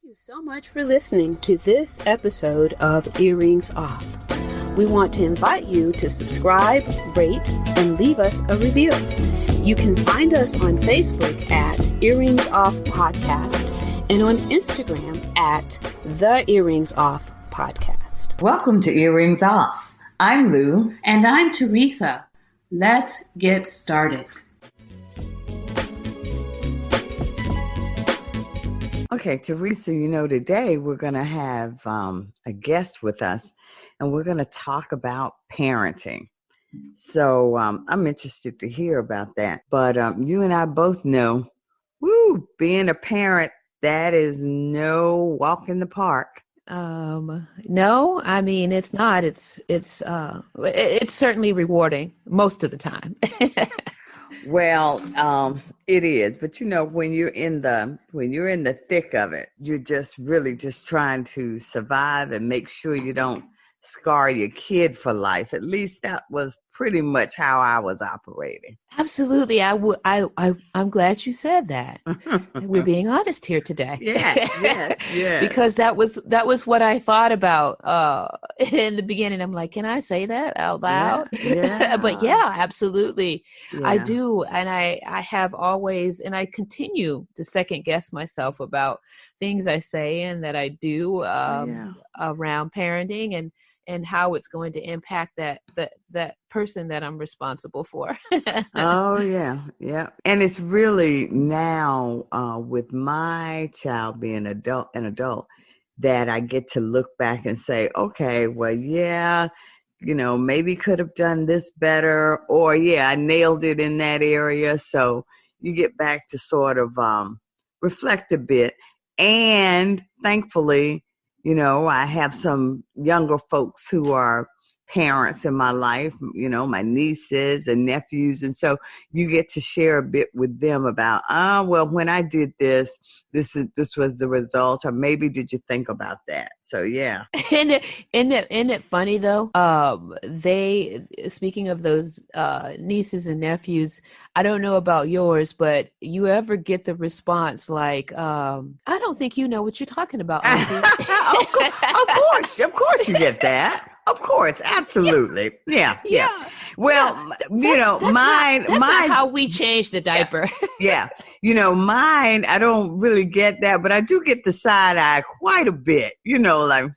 Thank you so much for listening to this episode of Earrings Off. We want to invite you to subscribe, rate, and leave us a review. You can find us on Facebook at Earrings Off Podcast and on Instagram at The Earrings Off Podcast. Welcome to Earrings Off. I'm Lou. And I'm Teresa. Let's get started. Okay, Teresa, today we're going to have a guest with us, and we're going to talk about parenting. So I'm interested to hear about that. But you and I both know, being a parent, that is no walk in the park. No, I mean, it's not. It's certainly rewarding most of the time. Well, it is. But when you're in the thick of it, you're just really just trying to survive and make sure you don't scar your kid for life. At least that was pretty much how I was operating. Absolutely. I'm glad you said that. We're being honest here today. Yes. Because that was what I thought about in the beginning. I'm like, can I say that out loud? Yeah. But yeah, absolutely. Yeah. I do. And I have always, and I continue to second guess myself about things I say and that I do around parenting and how it's going to impact that person that I'm responsible for. Oh, yeah. And it's really now with my child being an adult that I get to look back and say, okay, well, yeah, maybe could have done this better, or I nailed it in that area. So you get back to sort of reflect a bit. And thankfully, I have some younger folks who are parents in my life, my nieces and nephews. And so you get to share a bit with them about, when I did this was the result, or maybe did you think about that? So, yeah. Isn't it funny though? Speaking of those nieces and nephews, I don't know about yours, but you ever get the response like, I don't think you know what you're talking about, Auntie. Of course you get that. Of course, absolutely. Yeah. Well, mine. That's not how we change the diaper. Yeah. Mine, I don't really get that, but I do get the side eye quite a bit, like,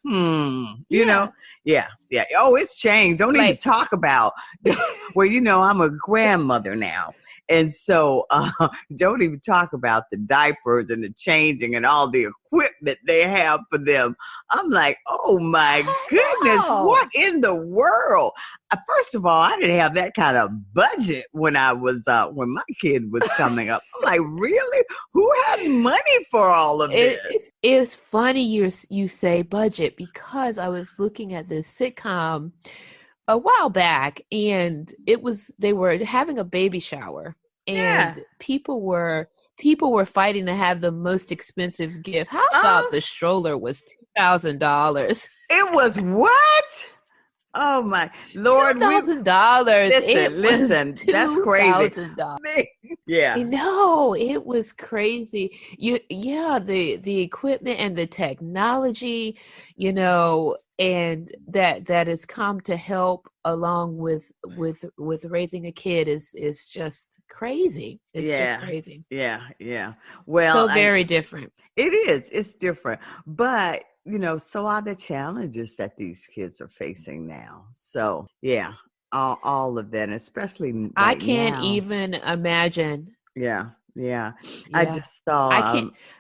Yeah. Oh, it's changed. Don't even talk about, I'm a grandmother now. And so don't even talk about the diapers and the changing and all the equipment they have for them. I'm like, oh, my goodness, what in the world? First of all, I didn't have that kind of budget when I was when my kid was coming up. I'm like, really? Who has money for all of this? It's funny you say budget, because I was looking at this sitcom a while back, and they were having a baby shower, and people were fighting to have the most expensive gift. How about the stroller was $2,000? It was what? Oh my Lord! $2,000. Listen, that's crazy. Yeah. No, it was crazy. The equipment and the technology, and that has come to help along with raising a kid is just crazy. It's just crazy. Yeah. Well, so very different. It is. It's different, but. So are the challenges that these kids are facing now. So, all of that, especially right I can't now. Even imagine. Yeah. I just saw.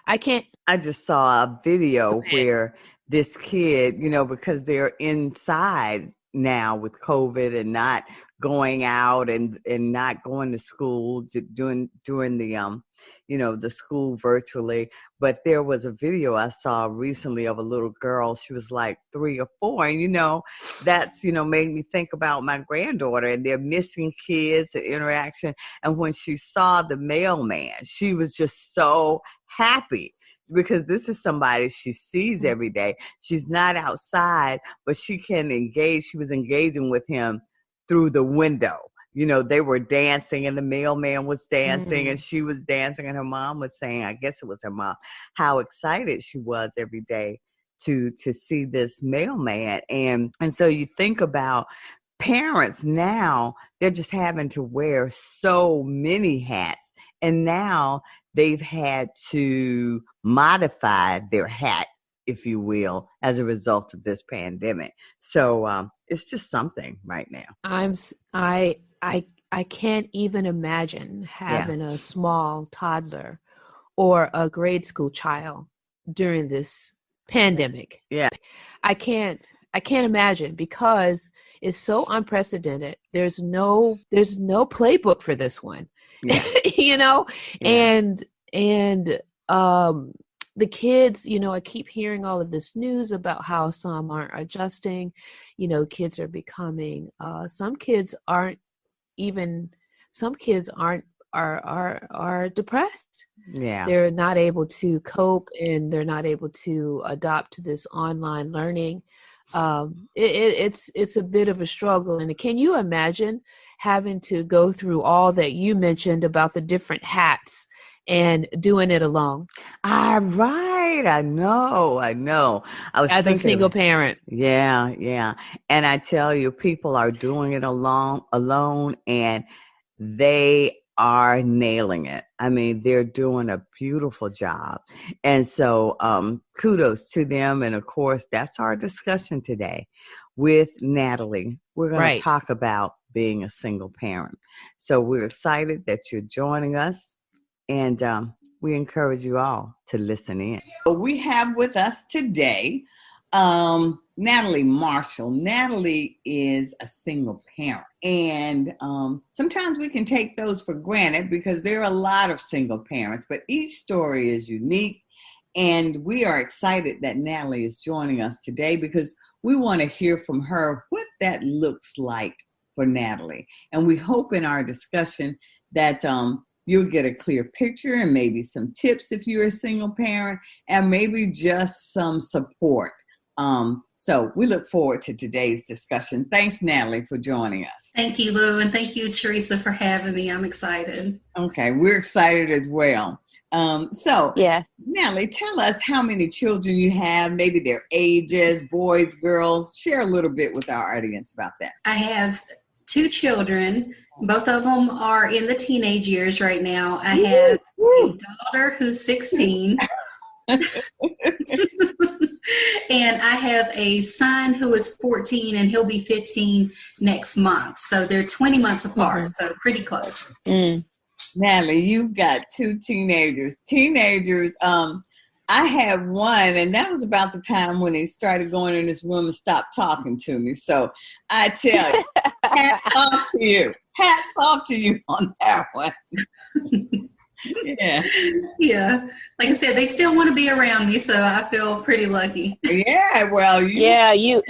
I just saw a video where this kid, because they're inside now with COVID and not going out and not going to school, doing the the school virtually. But there was a video I saw recently of a little girl. She was like 3 or 4. And, that's, made me think about my granddaughter and their missing kids and interaction. And when she saw the mailman, she was just so happy, because this is somebody she sees every day. She's not outside, but she can engage. She was engaging with him through the window. they were dancing and the mailman was dancing and she was dancing and her mom was saying, I guess it was her mom, how excited she was every day to see this mailman. And so you think about parents now, they're just having to wear so many hats. And now they've had to modify their hat, if you will, as a result of this pandemic. So it's just something right now. I can't even imagine having a small toddler or a grade school child during this pandemic. Yeah. I can't imagine, because it's so unprecedented. There's no playbook for this one. Yeah. Yeah. And the kids, I keep hearing all of this news about how some aren't adjusting, kids are becoming, some kids are depressed. Yeah. They're not able to cope and they're not able to adopt to this online learning. It's a bit of a struggle. And can you imagine having to go through all that you mentioned about the different hats and doing it alone? Right. I know. I was as a single parent. Yeah. And I tell you, people are doing it alone, and they are nailing it. I mean, they're doing a beautiful job. And so kudos to them. And of course, that's our discussion today with Natalie. We're going to talk about being a single parent. So we're excited that you're joining us, and we encourage you all to listen in. So we have with us today Natalie Marshall. Natalie is a single parent, and sometimes we can take those for granted because there are a lot of single parents, but each story is unique, and we are excited that Natalie is joining us today because we want to hear from her what that looks like for Natalie. And we hope in our discussion that you'll get a clear picture and maybe some tips if you're a single parent, and maybe just some support. So we look forward to today's discussion. Thanks, Natalie, for joining us. Thank you, Lou, and thank you, Teresa, for having me. I'm excited. Okay, we're excited as well. Natalie, tell us how many children you have, maybe their ages, boys, girls. Share a little bit with our audience about that. I have 2 children. Both of them are in the teenage years right now. I have a daughter who's 16. And I have a son who is 14, and he'll be 15 next month. So they're 20 months apart, so pretty close. Natalie, you've got 2 teenagers. I have one, and that was about the time when he started going in this room and stopped talking to me. So I tell you, hats off to you. Hats off to you on that one. Yeah. Like I said, they still want to be around me, so I feel pretty lucky. Yeah, well, you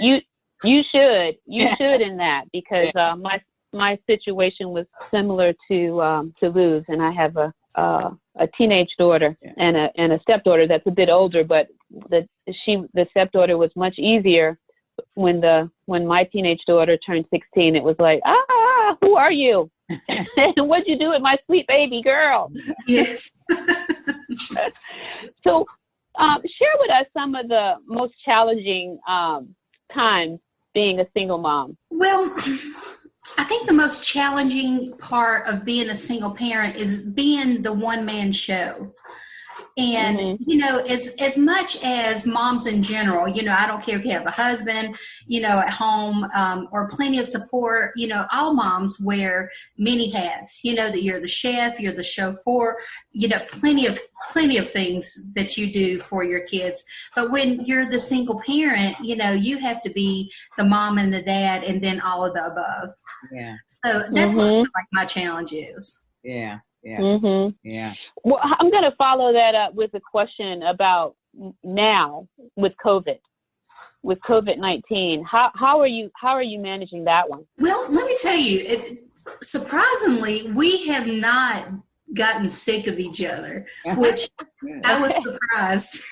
should. You should in that, because my situation was similar to Lou's, and I have a teenage daughter and a stepdaughter that's a bit older, but the stepdaughter was much easier. When my teenage daughter turned 16, it was like, who are you? And what'd you do with my sweet baby girl? Yes. So share with us some of the most challenging times being a single mom. Well, I think the most challenging part of being a single parent is being the one-man show. And, as much as moms in general, I don't care if you have a husband, at home, or plenty of support, all moms wear many hats, that you're the chef, you're the chauffeur, plenty of things that you do for your kids. But when you're the single parent, you have to be the mom and the dad and then all of the above. Yeah. So that's what I feel like my challenge is. Yeah. Yeah. Mm-hmm. Yeah. Well, I'm going to follow that up with a question about now with COVID-19. How are you managing that one? Well, let me tell you, surprisingly, we have not gotten sick of each other, which I was surprised.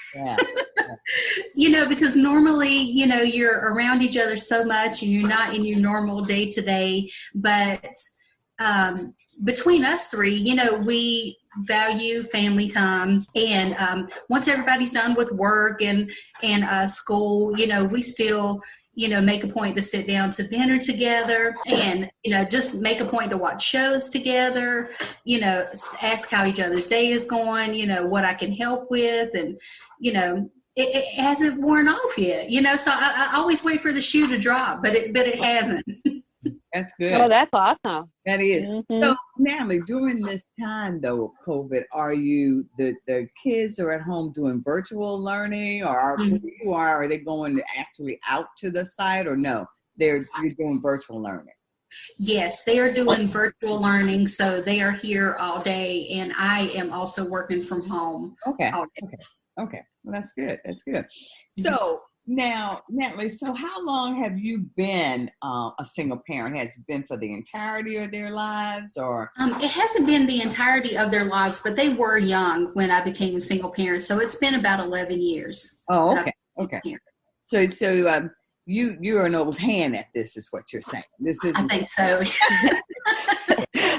Because normally, you're around each other so much and you're not in your normal day to day, but between us three, you know, we value family time. And once everybody's done with work and school, you know, we still, you know, make a point to sit down to dinner together and, you know, just make a point to watch shows together, you know, ask how each other's day is going, you know, what I can help with. And, you know, it hasn't worn off yet, you know, so I always wait for the shoe to drop, but it hasn't. That's good. Oh, that's awesome. That is. Mm-hmm. So, Natalie, during this time, though, of COVID, are you, the kids are at home doing virtual learning, or are they going actually out to the site, or no, you're doing virtual learning? Yes, they are doing virtual learning, so they are here all day, and I am also working from home. Okay. All day. Okay. Well, that's good. That's good. So, now, Natalie, so how long have you been a single parent? Has it been for the entirety of their lives, or? It hasn't been the entirety of their lives, but they were young when I became a single parent. So it's been about 11 years. Oh, okay. Okay. So you're an old hand at this, is what you're saying. I think so.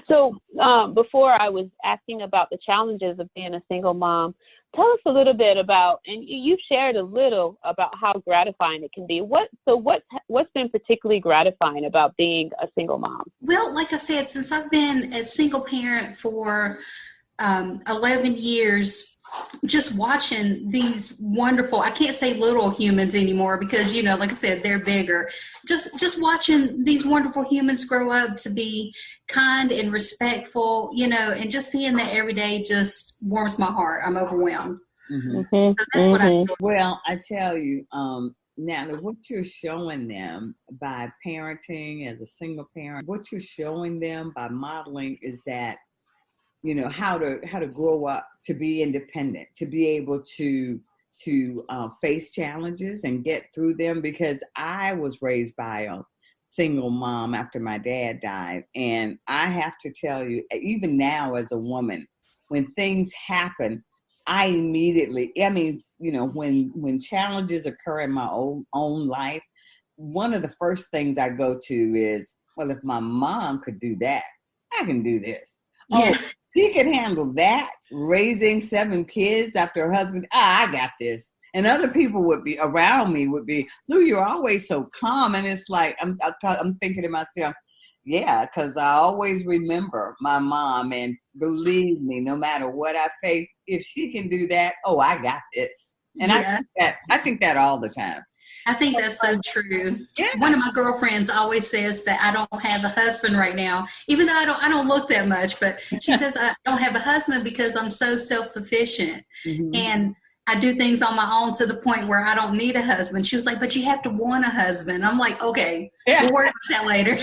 So before I was asking about the challenges of being a single mom, tell us a little bit about, and you shared a little about how gratifying it can be. What's been particularly gratifying about being a single mom? Well, like I said, since I've been a single parent for 11 years, just watching these wonderful, I can't say little humans anymore because, you know, like I said, they're bigger. Just watching these wonderful humans grow up to be kind and respectful, you know, and just seeing that every day just warms my heart. I'm overwhelmed. Mm-hmm. So that's what I enjoy. Well, I tell you, Natalie, what you're showing them by parenting as a single parent, what you're showing them by modeling is that, you know, how to grow up, to be independent, to be able to face challenges and get through them, because I was raised by a single mom after my dad died. And I have to tell you, even now as a woman, when things happen, I immediately, I mean, you know, when challenges occur in my own life, one of the first things I go to is, well, if my mom could do that, I can do this. Yeah. Oh, she can handle that, raising 7 kids after her husband. I got this. And other people would be around me would be, Lou, you're always so calm. And it's like, I'm thinking to myself, yeah, because I always remember my mom, and believe me, no matter what I face, if she can do that, oh, I got this. And Yeah. I think that all the time. I think that's so true. Yeah. One of my girlfriends always says that I don't have a husband right now, even though I don't look that much, but she says I don't have a husband because I'm so self-sufficient. Mm-hmm. And I do things on my own to the point where I don't need a husband. She was like, but you have to want a husband. I'm like, okay, Yeah. we'll worry about that later.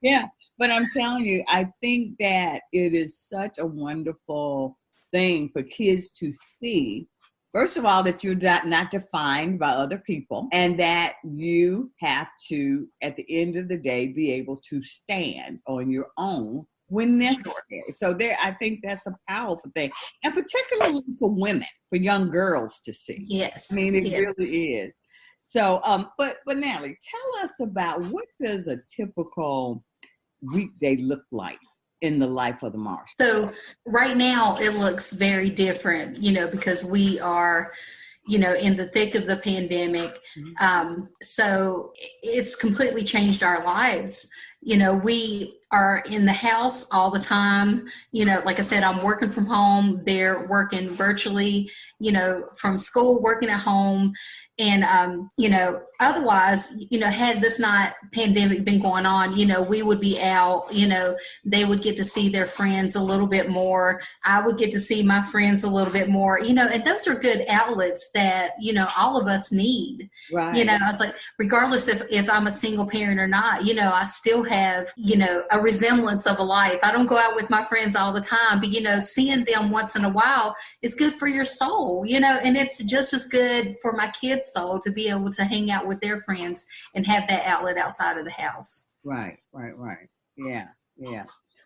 Yeah. But I'm telling you, I think that it is such a wonderful thing for kids to see. First of all, that you're not defined by other people, and that you have to, at the end of the day, be able to stand on your own when necessary. So I think that's a powerful thing, and particularly for women, for young girls to see. Yes. I mean, it yes. really is. So, but Natalie, tell us about, what does a typical weekday look like in the life of the Marshall? So right now it looks very different, you know, because we are, you know, in the thick of the pandemic. So it's completely changed our lives. You know, we are in the house all the time. You know, like I said, I'm working from home. They're working virtually, you know, from school, working at home. And, you know, otherwise, you know, had this not pandemic been going on, you know, we would be out, you know, they would get to see their friends a little bit more. I would get to see my friends a little bit more, you know, and those are good outlets that, you know, all of us need. Right. You know, I was like, regardless if I'm a single parent or not, you know, I still have, you know, a resemblance of a life. I don't go out with my friends all the time, but, you know, seeing them once in a while is good for your soul, you know, and it's just as good for my kids' soul to be able to hang out with their friends and have that outlet outside of the house. Right. Yeah.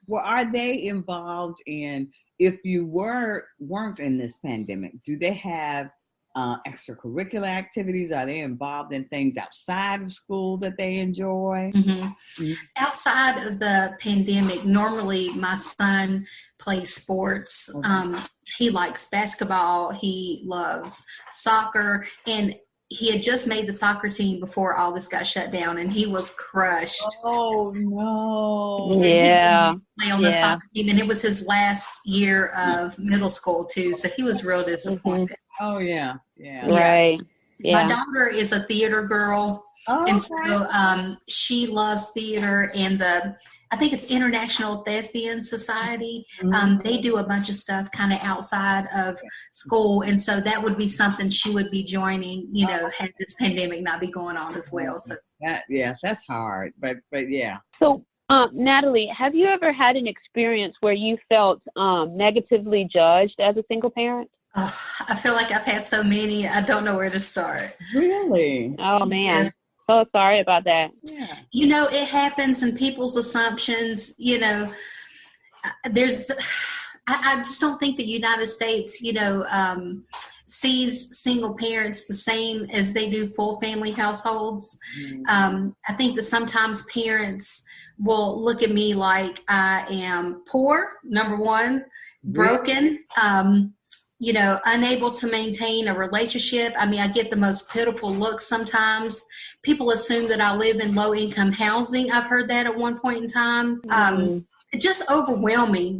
Well, are they involved in, if you weren't in this pandemic, do they have extracurricular activities? Are they involved in things outside of school that they enjoy? Outside of the pandemic, normally my son plays sports. He likes basketball. He loves soccer. And he had just made the soccer team before all this got shut down, and he was crushed. Oh, no. Yeah. Play on the soccer team, and it was his last year of middle school, too. So he was real disappointed. Oh, yeah. Right. Yeah. My daughter is a theater girl. Oh, and so she loves theater, and I think it's International Thespian Society. They do a bunch of stuff kind of outside of school, and so that would be something she would be joining, had this pandemic not be going on as well. So that's hard, but yeah. So, Natalie, have you ever had an experience where you felt negatively judged as a single parent? Oh, I feel like I've had so many, I don't know where to start. Really? Oh, man. So sorry about that. Yeah. It happens, and people's assumptions, there's, I just don't think the United States, sees single parents the same as they do full family households. I think that sometimes parents will look at me like I am poor, number one, broken, unable to maintain a relationship. I mean, I get the most pitiful looks sometimes. People assume that I live in low-income housing. I've heard that at one point in time. Just overwhelming.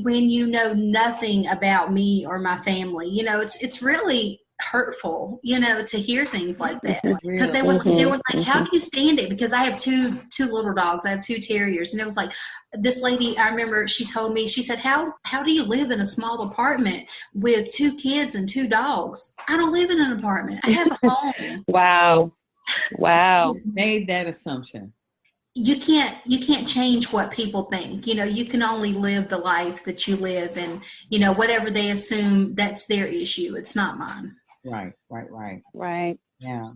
When you know nothing about me or my family, it's really hurtful, to hear things like that. Because they were like, how do you stand it? Because I have two little dogs. I have 2 terriers. And it was like, this lady, I remember she told me, she said, how do you live in a small apartment with 2 kids and 2 dogs? I don't live in an apartment. I have a home. Wow. You made that assumption. You can't change what people think. You can only live the life that you live, and whatever they assume, that's their issue. It's not mine. Right. Yeah.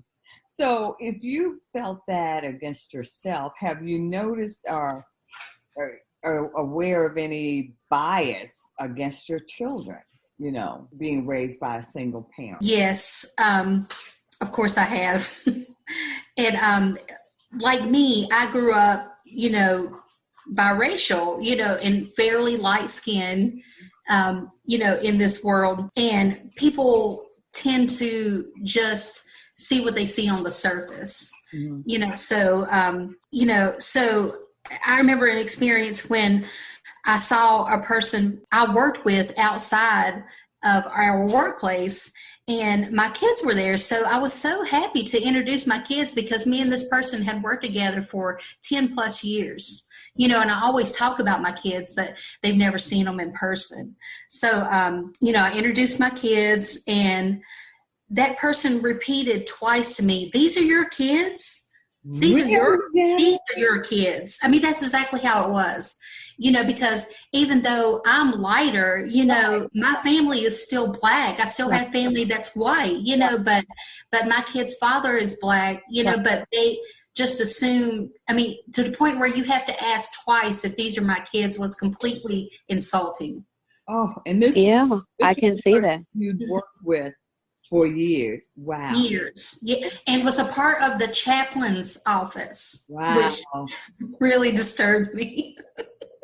So if you felt that against yourself, have you noticed or aware of any bias against your children, being raised by a single parent? Yes. Of course I have. And like me, I grew up, biracial, and fairly light skinned, in this world. And people tend to just see what they see on the surface, So I remember an experience when I saw a person I worked with outside of our workplace, and my kids were there. So I was so happy to introduce my kids, because me and this person had worked together for 10 plus years, and I always talk about my kids, but they've never seen them in person. So, I introduced my kids, and that person repeated twice to me, "These are your kids? These are your kids." I mean, that's exactly how it was. Because even though I'm lighter, my family is still black. I still have family that's white, but my kid's father is black, but they just assume, to the point where you have to ask twice if these are my kids was completely insulting. Oh, and this I can see that. You'd worked with for years. Wow. Years. Yeah. And was a part of the chaplain's office, which really disturbed me.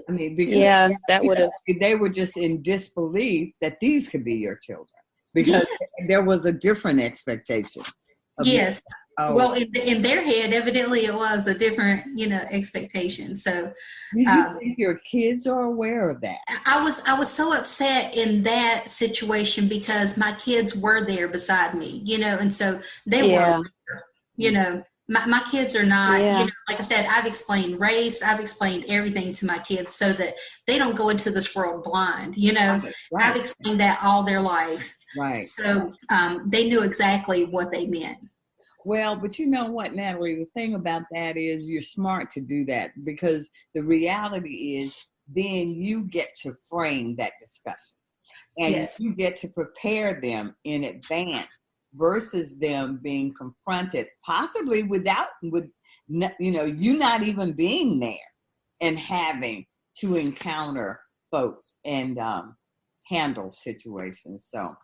Because that would have. They were just in disbelief that these could be your children, because there was a different expectation. Yes. Well, in their head, evidently it was a different, expectation. So, do you think your kids are aware of that? I was so upset in that situation, because my kids were there beside me, and so they were, My kids are not, like I said, I've explained race, I've explained everything to my kids so that they don't go into this world blind, I've explained that all their life. Right. So they knew exactly what they meant. Well, but you know what, Natalie, the thing about that is you're smart to do that, because the reality is then you get to frame that discussion, and you get to prepare them in advance, versus them being confronted possibly with you not even being there and having to encounter folks and handle situations. So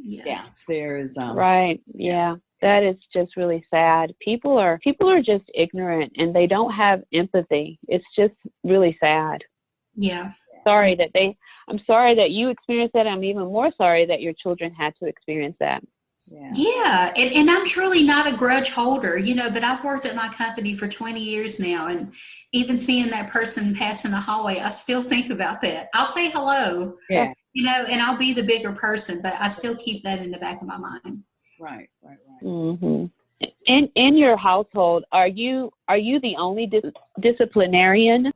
Yes. Yeah, there's right. Yeah. That is just really sad. People are just ignorant and they don't have empathy. It's just really sad. Yeah. I'm sorry that you experienced that. I'm even more sorry that your children had to experience that. Yeah. And I'm truly not a grudge holder, but I've worked at my company for 20 years now, and even seeing that person pass in the hallway, I still think about that. I'll say hello, and I'll be the bigger person, but I still keep that in the back of my mind. Right. Mm-hmm. In your household, are you the only disciplinarian?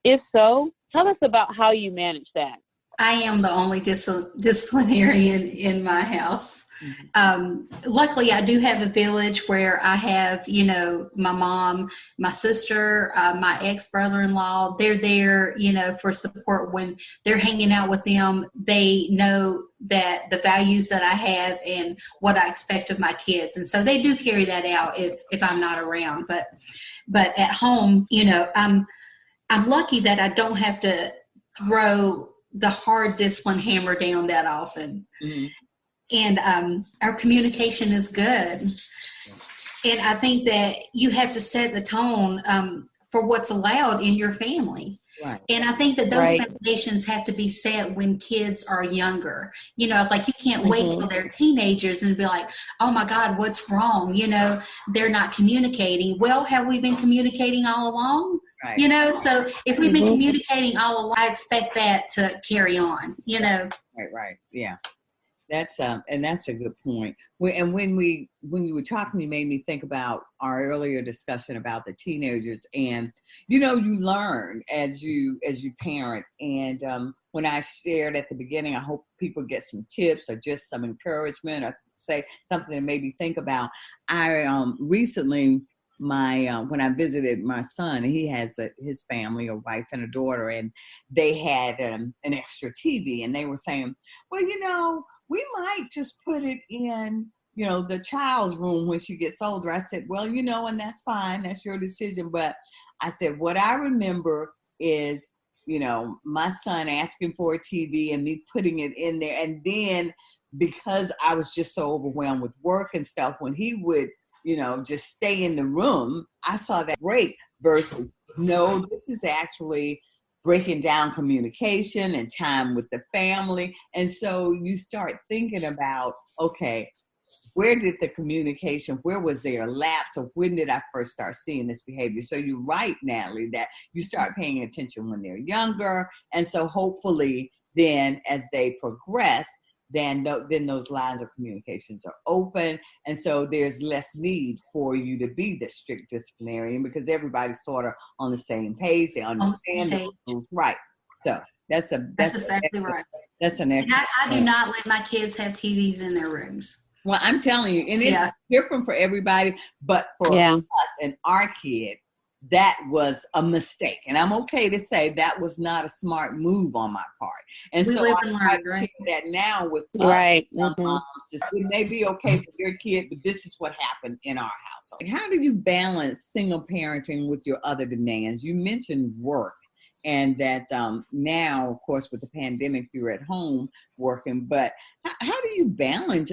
If so, tell us about how you manage that. I am the only disciplinarian in my house. Luckily, I do have a village where I have, my mom, my sister, my ex-brother-in-law. They're there, for support when they're hanging out with them. They know that the values that I have and what I expect of my kids. And so they do carry that out if I'm not around. But at home, I'm lucky that I don't have to throw the hard discipline hammer down that often. Mm-hmm. And our communication is good. And I think that you have to set the tone for what's allowed in your family. Right. And I think that those foundations have to be set when kids are younger. It's like you can't wait till they're teenagers and be like, oh my God, what's wrong? They're not communicating. Well, have we been communicating all along? Right. So if we've been communicating all along, I expect that to carry on, Right. Yeah. That's and that's a good point. And when you were talking, you made me think about our earlier discussion about the teenagers, and you learn as you parent. And when I shared at the beginning, I hope people get some tips or just some encouragement or say something to maybe think about. I recently. When I visited my son, he has his family, a wife and a daughter, and they had an extra TV, and they were saying, well, we might just put it in, the child's room when she gets older. I said, well, and that's fine. That's your decision. But I said, what I remember is, my son asking for a TV and me putting it in there. And then because I was just so overwhelmed with work and stuff, when he would, just stay in the room, I saw that break versus, no, this is actually breaking down communication and time with the family. And so you start thinking about, okay, where did the communication, where was there a lapse, or when did I first start seeing this behavior? So you're right, Natalie, that you start paying attention when they're younger. And so hopefully then as they progress, then those lines of communications are open. And so there's less need for you to be the strict disciplinarian because everybody's sort of on the same page. They understand the rules. Right. So that's exactly right. That's an excellent. I do not let my kids have TVs in their rooms. Well, I'm telling you, and it's different for everybody, but for us and our kid, that was a mistake. And I'm okay to say that was not a smart move on my part. And so I share that now with moms. It may be okay for your kid, but this is what happened in our household. How do you balance single parenting with your other demands? You mentioned work. And that now, of course, with the pandemic, you're at home working. But how do you balance?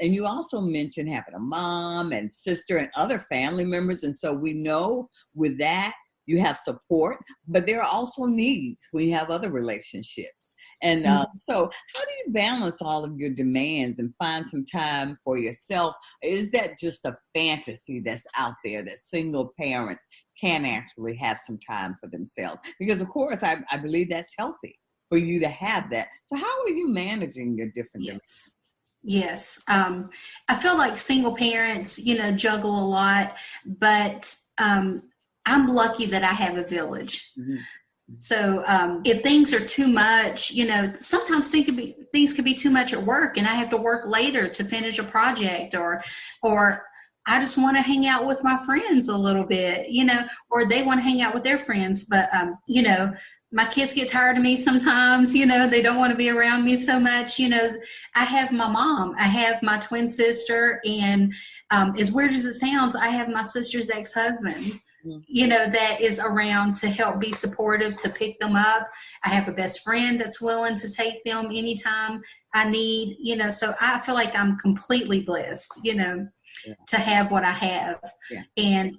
And you also mentioned having a mom and sister and other family members. And so we know with that, you have support, but there are also needs when you have other relationships. And so how do you balance all of your demands and find some time for yourself? Is that just a fantasy that's out there that single parents can actually have some time for themselves? Because, of course, I believe that's healthy for you to have that. So how are you managing your different demands? Yes. I feel like single parents, juggle a lot, but I'm lucky that I have a village. Mm-hmm. So if things are too much, sometimes things can be too much at work and I have to work later to finish a project or I just want to hang out with my friends a little bit, or they want to hang out with their friends. But, my kids get tired of me sometimes, they don't want to be around me so much. I have my mom, I have my twin sister, and as weird as it sounds, I have my sister's ex-husband. that is around to help be supportive, to pick them up. I have a best friend that's willing to take them anytime I need, so I feel like I'm completely blessed, to have what I have. Yeah. And,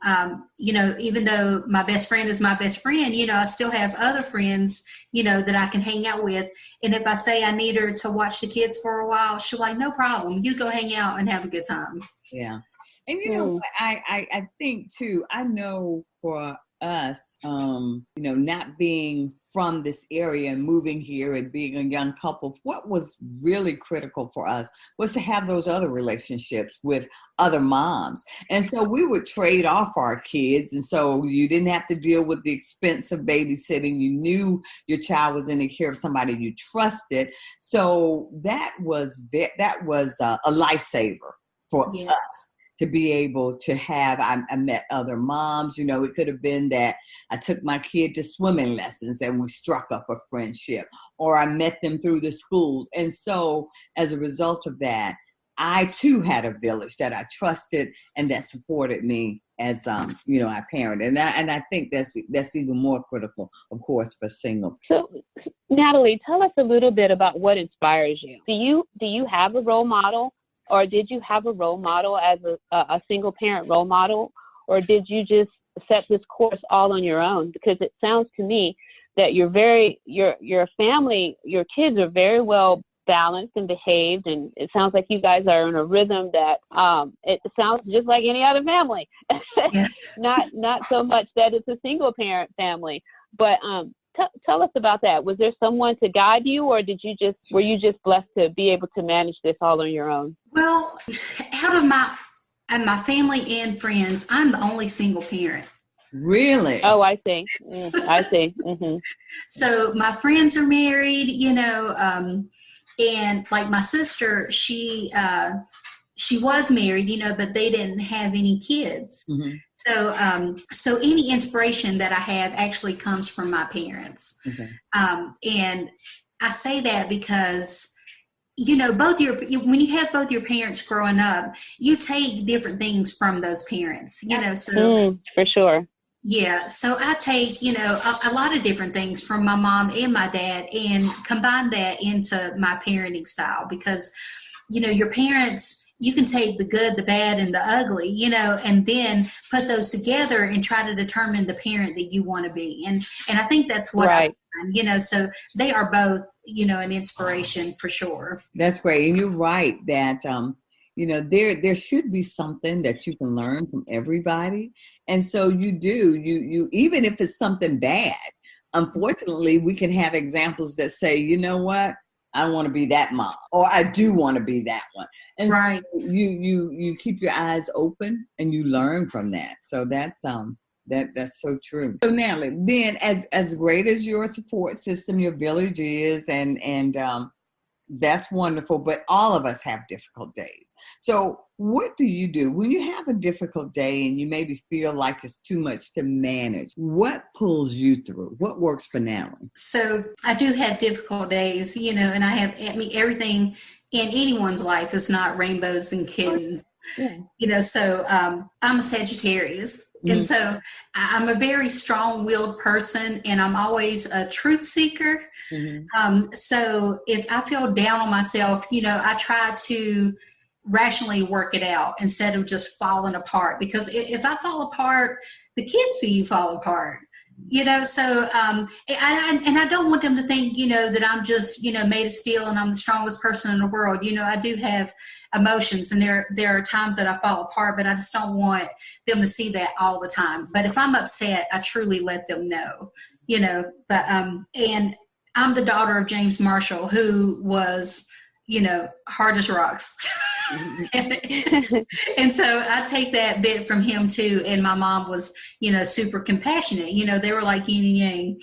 even though my best friend is my best friend, I still have other friends, that I can hang out with. And if I say I need her to watch the kids for a while, she'll like, no problem. You go hang out and have a good time. Yeah. And I think too, I know for us, not being from this area and moving here and being a young couple, what was really critical for us was to have those other relationships with other moms. And so we would trade off our kids. And so you didn't have to deal with the expense of babysitting. You knew your child was in the care of somebody you trusted. So that was a lifesaver for us. To be able to have, I met other moms, it could have been that I took my kid to swimming lessons and we struck up a friendship, or I met them through the schools. And so as a result of that, I too had a village that I trusted and that supported me as, I parent. And I think that's even more critical, of course, for single. So, Natalie, tell us a little bit about what inspires you. Do you have a role model? Or did you have a role model as a single parent role model? Or did you just set this course all on your own? Because it sounds to me that your family, your kids are very well balanced and behaved. And it sounds like you guys are in a rhythm that it sounds just like any other family. Yeah. Not so much that it's a single parent family, but tell us about that. Was there someone to guide you, or were you just blessed to be able to manage this all on your own? Well, out of my family and friends, I'm the only single parent. Really? Oh, I see. I see. Mm-hmm. So my friends are married, and like my sister, she was married, but they didn't have any kids. Mm-hmm. So any inspiration that I have actually comes from my parents. Okay. And I say that because, when you have both your parents growing up, you take different things from those parents, for sure. Yeah. So I take, a lot of different things from my mom and my dad and combine that into my parenting style because, your parents, you can take the good, the bad, and the ugly, and then put those together and try to determine the parent that you want to be. And I think that's what right. I've done, so they are both, an inspiration for sure. That's great. And you're right that, there should be something that you can learn from everybody. And so you even if it's something bad, unfortunately, we can have examples that say, you know what? I don't want to be that mom, or I do want to be that one. And right. So you keep your eyes open and you learn from that. So that's so true. So Natalie, then as great as your support system, your village is, and that's wonderful, but all of us have difficult days. So what do you do when you have a difficult day and you maybe feel like it's too much to manage? What pulls you through? What works for Natalie? So I do have difficult days, and everything in anyone's life is not rainbows and kittens. Yeah. So I'm a Sagittarius. Mm-hmm. And so I'm a very strong-willed person, and I'm always a truth seeker. Mm-hmm. So if I feel down on myself, I try to rationally work it out instead of just falling apart. Because if I fall apart, the kids see you fall apart. So I don't want them to think, that I'm just, made of steel and I'm the strongest person in the world. I do have emotions, and there are times that I fall apart, but I just don't want them to see that all the time. But if I'm upset, I truly let them know, but, and I'm the daughter of James Marshall, who was, hard as rocks. And so I take that bit from him too. And my mom was, super compassionate. They were like yin and yang.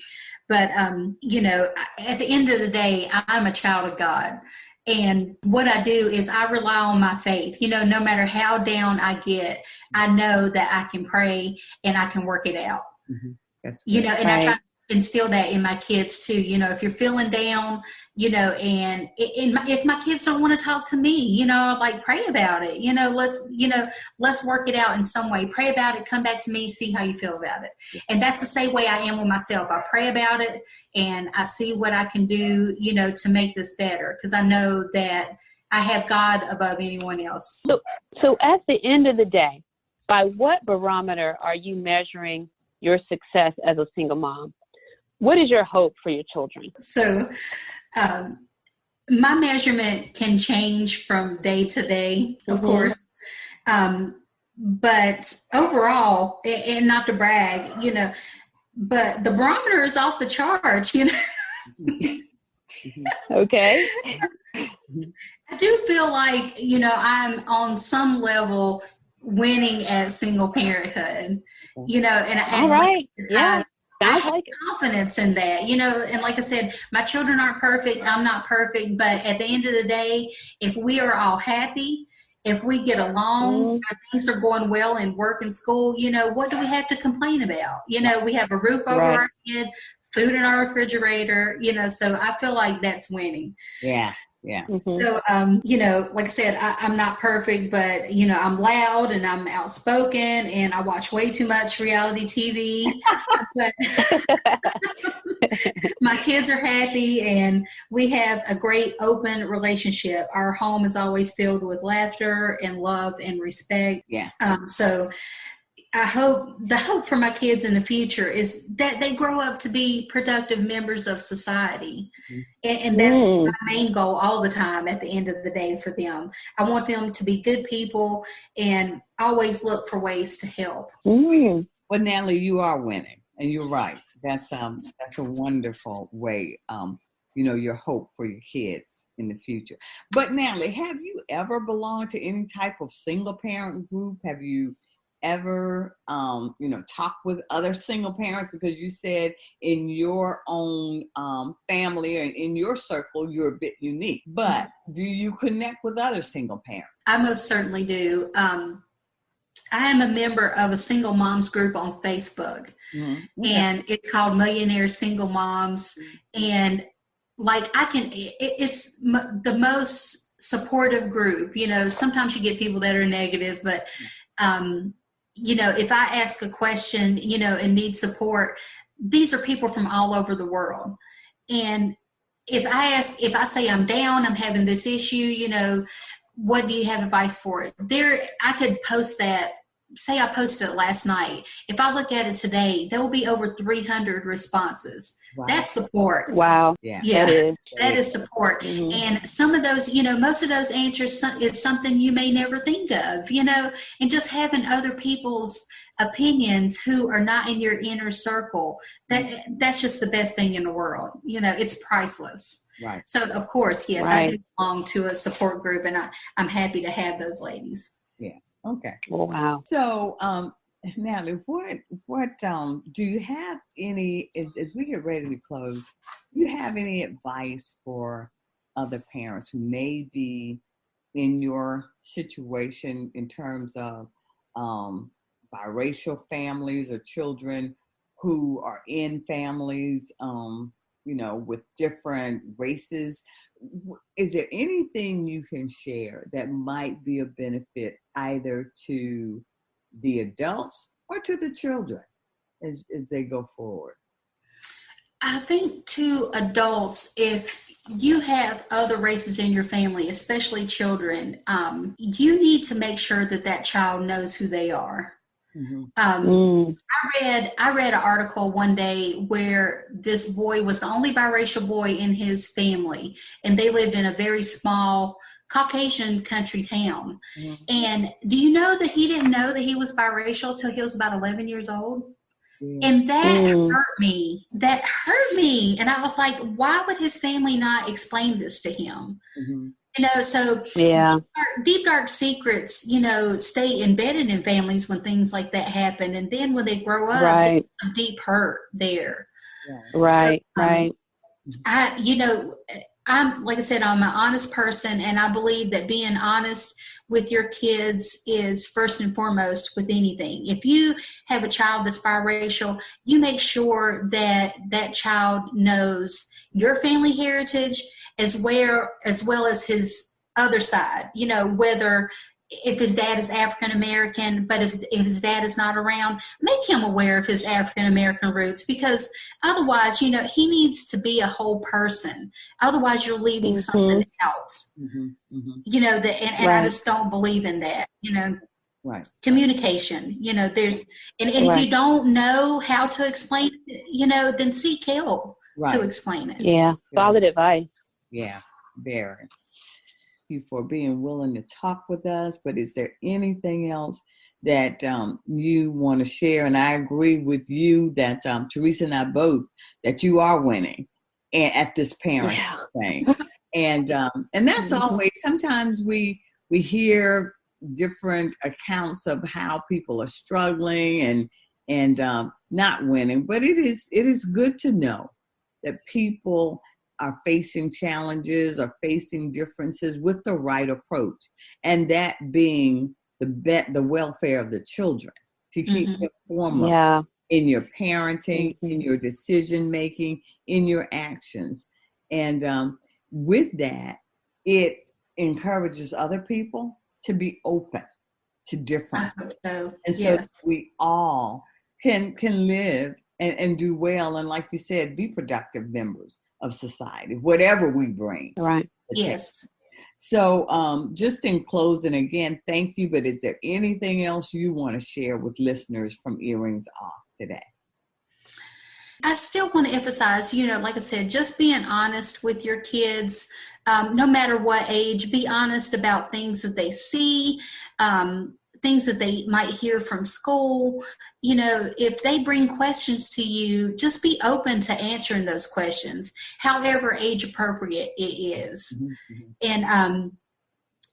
But, at the end of the day, I'm a child of God. And what I do is I rely on my faith. No matter how down I get, I know that I can pray and I can work it out. Mm-hmm. And right. I try to instill that in my kids too. If you're feeling down, and if my kids don't want to talk to me, like, pray about it. Let's work it out in some way. Pray about it. Come back to me. See how you feel about it. And that's the same way I am with myself. I pray about it and I see what I can do, to make this better, because I know that I have God above anyone else. So at the end of the day, by what barometer are you measuring your success as a single mom? What is your hope for your children? So my measurement can change from day to day, of course. But overall, and not to brag, but the barometer is off the charts, Okay. I do feel like, I'm on some level winning at single parenthood, and all right. Yeah. I have confidence in that, and like I said, my children aren't perfect. I'm not perfect, but at the end of the day, if we are all happy, if we get along, things are going well in work and school, what do we have to complain about? We have a roof over our head, food in our refrigerator, so I feel like that's winning. Yeah. Yeah. So, like I said, I'm not perfect, but, I'm loud and I'm outspoken and I watch way too much reality TV. But my kids are happy and we have a great open relationship. Our home is always filled with laughter and love and respect. Yeah. So the hope for my kids in the future is that they grow up to be productive members of society. And that's my main goal all the time at the end of the day for them. I want them to be good people and always look for ways to help. Well, Natalie, you are winning, and you're right. That's a wonderful way, your hope for your kids in the future. But Natalie, have you ever belonged to any type of single parent group? Have you ever talk with other single parents? Because you said in your own family or in your circle you're a bit unique, but do you connect with other single parents? I most certainly do. I am a member of a single moms group on Facebook, and it's called Millionaire Single Moms. And like it's the most supportive group. Sometimes you get people that are negative, but if I ask a question, and need support, these are people from all over the world. And if I say I'm down, I'm having this issue, what do you have advice for? I could post that. Say I posted it last night. If I look at it today, there will be over 300 responses. Wow. That's support. Wow. Yeah. That is support. And some of those, most of those answers is something you may never think of, and just having other people's opinions who are not in your inner circle, that's just the best thing in the world. It's priceless. Right. So of course, yes, I do belong to a support group, and I'm happy to have those ladies. Yeah. Okay. Wow. So, Natalie, what do you have any, as we get ready to close, do you have any advice for other parents who may be in your situation in terms of biracial families or children who are in families, with different races? Is there anything you can share that might be a benefit either to the adults or to the children as they go forward? I think to adults, if you have other races in your family, especially children, you need to make sure that child knows who they are. I read an article one day where this boy was the only biracial boy in his family, and they lived in a very small Caucasian country town. And do you know that he didn't know that he was biracial till he was about 11 years old? And that hurt me. That hurt me. And I was like, why would his family not explain this to him? So deep, dark secrets, stay embedded in families when things like that happen. And then when they grow up, there's some deep hurt there. Right. I'm, like I said, I'm an honest person, and I believe that being honest with your kids is first and foremost with anything. If you have a child that's biracial, you make sure that that child knows your family heritage as well as his other side, whether if his dad is African American, but if his dad is not around, make him aware of his African American roots, because otherwise, he needs to be a whole person. Otherwise, you're leaving something out. And I just don't believe in that. Right. Communication. There's and if you don't know how to explain it, then seek help to explain it. Yeah, solid advice. Yeah, very. You for being willing to talk with us, but is there anything else that you want to share? And I agree with you that Teresa and I both, that you are winning at this parent thing, and that's always, sometimes we hear different accounts of how people are struggling and not winning, but it is good to know that people are facing challenges or facing differences with the right approach, and that being the welfare of the children, to keep them foremost in your parenting, in your decision making, in your actions. And with that, it encourages other people to be open to difference. So that we all can live and do well, and like you said, be productive members of society, whatever we bring. Right. Yes. So just in closing, again, thank you. But is there anything else you want to share with listeners from Earrings Off today? I still want to emphasize, like I said, just being honest with your kids, no matter what age. Be honest about things that they see, things that they might hear from school. If they bring questions to you, just be open to answering those questions, however age appropriate it is. And,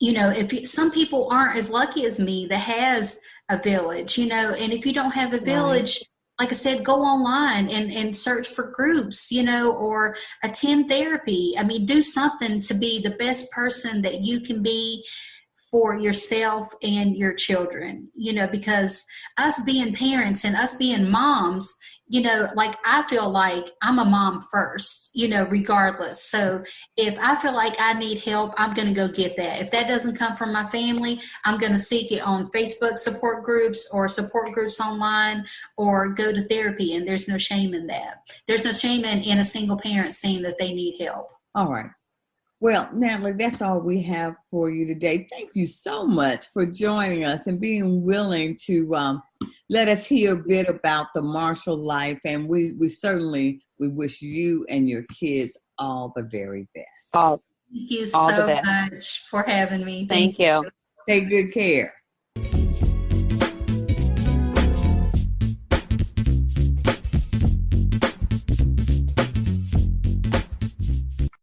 if some people aren't as lucky as me that has a village, and if you don't have a village, like I said, go online and search for groups, or attend therapy. I mean, do something to be the best person that you can be for yourself and your children, because us being parents and us being moms, like I feel like I'm a mom first, regardless. So if I feel like I need help, I'm going to go get that. If that doesn't come from my family, I'm going to seek it on Facebook support groups or support groups online, or go to therapy. And there's no shame in that. There's no shame in a single parent saying that they need help. All right. Well, Natalie, that's all we have for you today. Thank you so much for joining us and being willing to let us hear a bit about the Marshall life. And we wish you and your kids all the very best. Thank you so much for having me. Thank you. Take good care.